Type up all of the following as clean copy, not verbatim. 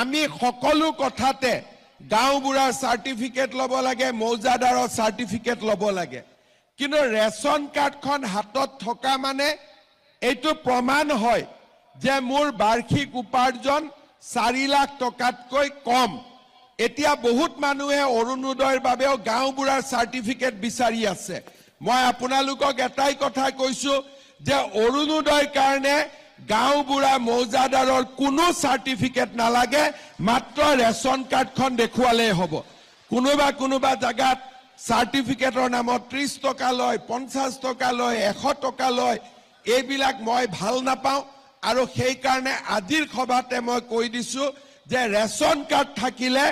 আমি সকলো কথাতে গাঁওবুঢ়াৰ সাৰ্টিফিকেট ল'ব লাগে, মৌজাদাৰৰ সাৰ্টিফিকেট ল'ব লাগে। কিন্তু ৰেচন কাৰ্ডখন হাতত থকা মানে এইটো প্ৰমাণ হয় যে মোৰ বাৰ্ষিক উপাৰ্জন 4 লাখ টকাতকৈ কম। এতিয়া বহুত মানুহে অৰুণোদয়ৰ বাবেও গাঁওবুঢ়াৰ সাৰ্টিফিকেট বিচাৰি আছে। মই আপোনালোকক এটাই কথা কৈছো যে অৰুণোদয়ৰ কাৰণে গাঁওবুঢ়া মৌজাদাৰৰ কোনো সাৰ্টিফিকেট নালাগে, মাত্ৰ ৰেচন কাৰ্ডখন দেখুৱালেই হ'ব। কোনোবা জাগাত সাৰ্টিফিকেটৰ নামত 30 টকা লয়, 50 টকা লয়, 100 টকা লয়। এইবিলাক মই ভাল নাপাওঁ আৰু সেই কাৰণে আজিৰ সভাতে মই কৈ দিছো যে ৰেচন কাৰ্ড থাকিলে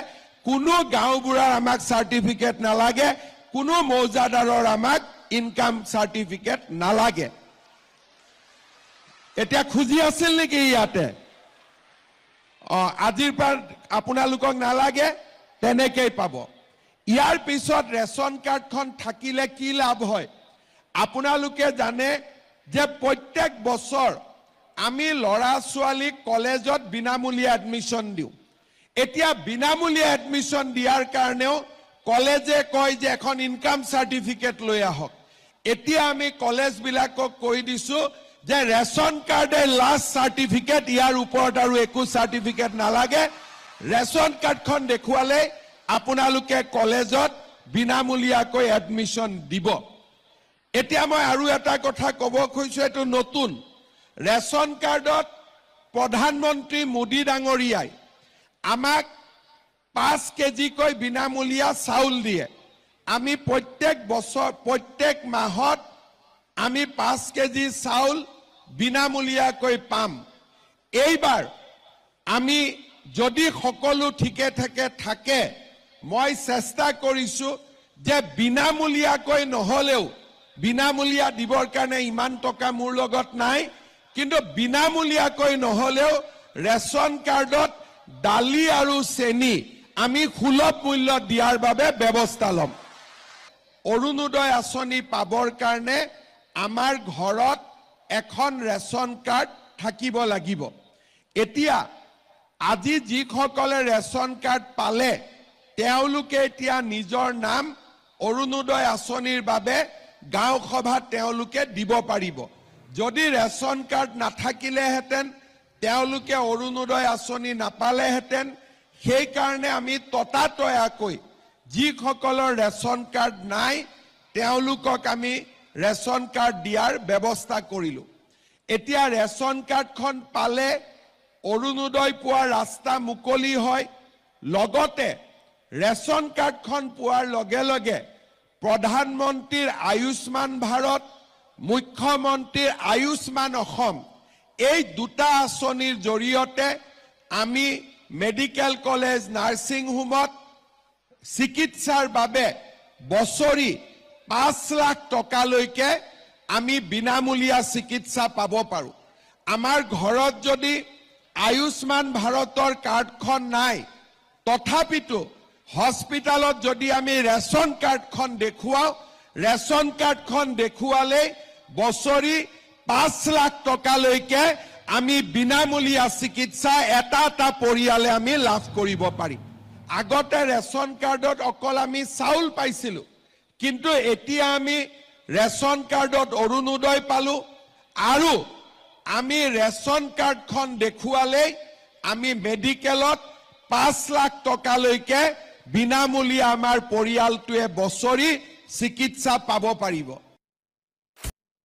কোনো গাঁওবুঢ়াৰ আমাক সাৰ্টিফিকেট নালাগে, কোনো মৌজাদাৰৰ আমাক ইনকাম সাৰ্টিফিকেট নালাগে। এতিয়া খুজি আছিল নেকি ইয়াতে? আজিৰ পৰা আপোনালোকক নালাগে, তেনেকেই পাব। ইয়াৰ পিছত ৰেচন কাৰ্ডখন থাকিলে কি লাভ হয়? আপোনালোকে জানে যে প্ৰত্যেক বছৰ আমি ল'ৰা ছোৱালীক কলেজত বিনামূলীয়া এডমিশ্যন দিওঁ। এতিয়া বিনামূলীয়া এডমিশ্যন দিয়াৰ কাৰণেও কলেজে কয় যে এখন ইনকাম সাৰ্টিফিকেট লৈ আহক। এতিয়া আমি কলেজবিলাকক কৈ দিছো যে ৰেচন কাৰ্ডে লাষ্ট সাৰ্টিফিকেট, ইয়াৰ ওপৰত আৰু একো সাৰ্টিফিকেট নালাগে। ৰেচন কাৰ্ডখন দেখুৱালে আপোনালোকে কলেজত বিনামূলীয়াকৈ এডমিশ্যন দিব। এতিয়া মই আৰু এটা কথা ক'ব খুজিছো, এইটো নতুন। ৰেচন কাৰ্ডত প্ৰধানমন্ত্ৰী মোদী ডাঙৰীয়াই আমাক 5 কেজিকৈ বিনামূলীয়া চাউল দিয়ে। আমি প্ৰত্যেক মাহত আমি 5 কেজি চাউল বিনামূলীয়াকৈ পাম। এইবাৰ আমি যদি সকলো ঠিকে থাকে মই চেষ্টা কৰিছো যে বিনামূলীয়াকৈ নহলেও, বিনামূলীয়া দিবৰ কাৰণে ইমান টকা মোৰ লগত নাই, কিন্তু বিনামূলীয়াকৈ নহলেও ৰেচন কাৰ্ডত দালি আৰু চেনি আমি সুলভ মূল্য দিয়াৰ বাবে ব্যৱস্থা ল'ম। অৰুণোদয় আঁচনি পাবৰ কাৰণে আমাৰ ঘৰত এখন ৰেচন কাৰ্ড থাকিব লাগিব। এতিয়া আজি যিসকলে ৰেচন কাৰ্ড পালে তেওঁলোকে এতিয়া নিজৰ নাম অৰুণোদয় আঁচনিৰ বাবে গাঁও সভাত তেওঁলোকে দিব পাৰিব। যদি ৰেচন কাৰ্ড নাথাকিলেহেঁতেন তেওঁলোকে অৰুণোদয় আঁচনি নাপালেহেঁতেন। সেইকাৰণে আমি ততাতৈয়াকৈ যিসকলৰ ৰেচন কাৰ্ড নাই তেওঁলোকক আমি ৰেচন কাৰ্ড দিয়াৰ ব্যৱস্থা কৰিলো। এতিয়া ৰেচন কাৰ্ডখন পালে অৰুণোদয় পোৱাৰ ৰাস্তা মুকলি হয়। লগতে ৰেচন কাৰ্ডখন পোৱাৰ লগে লগে প্ৰধানমন্ত্ৰীৰ আয়ুষ্মান ভাৰত, মুখ্যমন্ত্ৰীৰ আয়ুষ্মান অসম, এই দুটা আঁচনিৰ জৰিয়তে আমি মেডিকেল কলেজ, নাৰ্ছিং হোমত চিকিৎসাৰ বাবে বছৰি 5 লাখ টকালৈকে আমি বিনামূলীয়া চিকিৎসা পাব পাৰো। আমাৰ ঘৰত যদি আয়ুষ্মান ভাৰতৰ কাৰ্ডখন নাই, তথাপিতো হস্পিটালত যদি আমি ৰেচন কাৰ্ডখন দেখুৱাও, ৰেচন কাৰ্ডখন দেখুৱালে বছৰি 5 লাখ টকালৈকে আমি বিনামূলীয়া চিকিৎসা এটা পৰিয়ালে আমি লাভ কৰিব পাৰিম। আগতে ৰেচন কাৰ্ডত অকল আমি চাউল পাইছিলো, কিন্তু এতিয়া আমি ৰেচন কাৰ্ডত অৰুণোদয় পালো আৰু আমি ৰেচন কাৰ্ডখন দেখুৱালে আমি মেডিকেলত 5 লাখ টকালৈকে বিনামূলীয়া আমাৰ পৰিয়ালটোৱে বছৰি চিকিৎসা পাব পাৰিব।